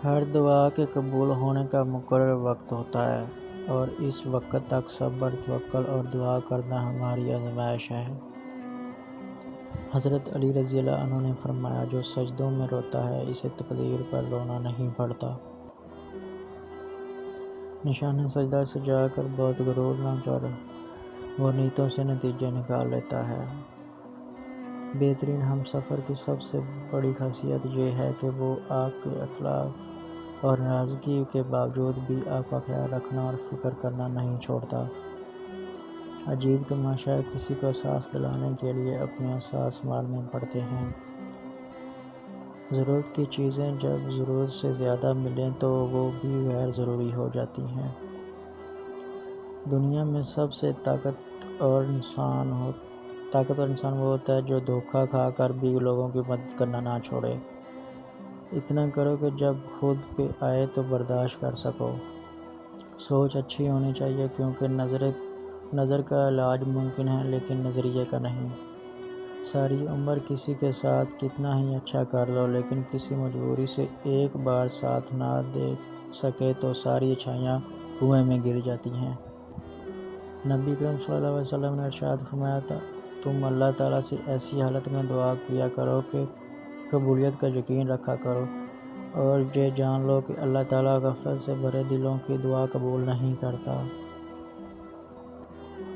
ہر دعا کے قبول ہونے کا مقرر وقت ہوتا ہے، اور اس وقت تک صبر، توکل اور دعا کرنا ہماری آزمائش ہے۔ حضرت علی رضی اللہ عنہ نے فرمایا، جو سجدوں میں روتا ہے اسے تقدیر پر رونا نہیں پڑتا۔ نشانِ سجدہ سجا کر بہت غرور نہ کر، وہ نیتوں سے نتیجے نکال لیتا ہے۔ بہترین ہمسفر کی سب سے بڑی خاصیت یہ ہے کہ وہ آپ کے اختلاف اور ناراضگی کے باوجود بھی آپ کا خیال رکھنا اور فکر کرنا نہیں چھوڑتا۔ عجیب تماشا ہے، کسی کو احساس دلانے کے لیے اپنے احساس مارنے پڑتے ہیں۔ ضرورت کی چیزیں جب ضرورت سے زیادہ ملیں تو وہ بھی غیر ضروری ہو جاتی ہیں۔ دنیا میں سب سے طاقتور انسان وہ ہوتا ہے جو دھوکہ کھا کر بھی لوگوں کی مدد کرنا نہ چھوڑے۔ اتنا کرو کہ جب خود پہ آئے تو برداشت کر سکو۔ سوچ اچھی ہونی چاہیے، کیونکہ نظر کا علاج ممکن ہے لیکن نظریے کا نہیں۔ ساری عمر کسی کے ساتھ کتنا ہی اچھا کر لو، لیکن کسی مجبوری سے ایک بار ساتھ نہ دے سکے تو ساری اچھائیاں کنویں میں گر جاتی ہیں۔ نبی کریم صلی اللہ علیہ وسلم نے ارشاد فرمایا تھا، تم اللہ تعالیٰ سے ایسی حالت میں دعا کیا کرو کہ قبولیت کا یقین رکھا کرو، اور یہ جان لو کہ اللہ تعالیٰ غفلت سے بھرے دلوں کی دعا قبول نہیں کرتا۔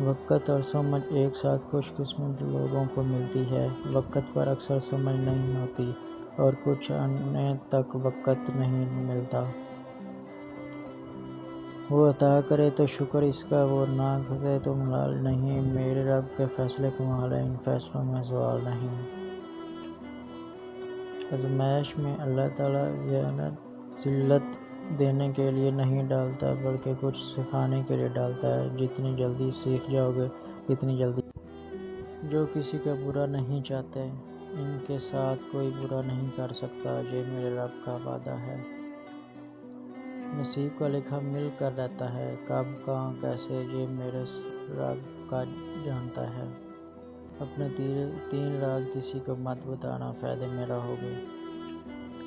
وقت اور سمجھ ایک ساتھ خوش قسمت لوگوں کو ملتی ہے۔ وقت پر اکثر سمجھ نہیں ہوتی، اور کچھ آنے تک وقت نہیں ملتا۔ وہ عطا کرے تو شکر اس کا، وہ نہ کرے تو ملال نہیں۔ میرے رب کے فیصلے کمال ہیں، ان فیصلوں میں زوال نہیں۔ آزمائش میں اللہ تعالیٰ ذلت دینے کے لیے نہیں ڈالتا، بلکہ کچھ سکھانے کے لیے ڈالتا ہے۔ جتنی جلدی سیکھ جاؤ گے اتنی جلدی۔ جو کسی کا برا نہیں چاہتے، ان کے ساتھ کوئی برا نہیں کر سکتا، یہ میرے رب کا وعدہ ہے۔ نصیب کا لکھا مل کر رہتا ہے، کب کہاں کیسے یہ میرے رب کا جانتا ہے۔ اپنے 3 راز کسی کو مت بتانا، فائدے میں رہو گے۔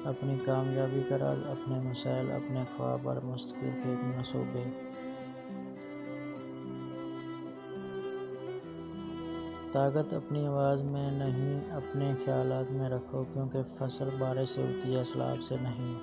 اپنی کامیابی کا راز، اپنے مسائل، اپنے خواب اور مستقبل کے منصوبے۔ طاقت اپنی آواز میں نہیں، اپنے خیالات میں رکھو، کیونکہ فصل بارش سے ہوتی ہے، سیلاب سے نہیں۔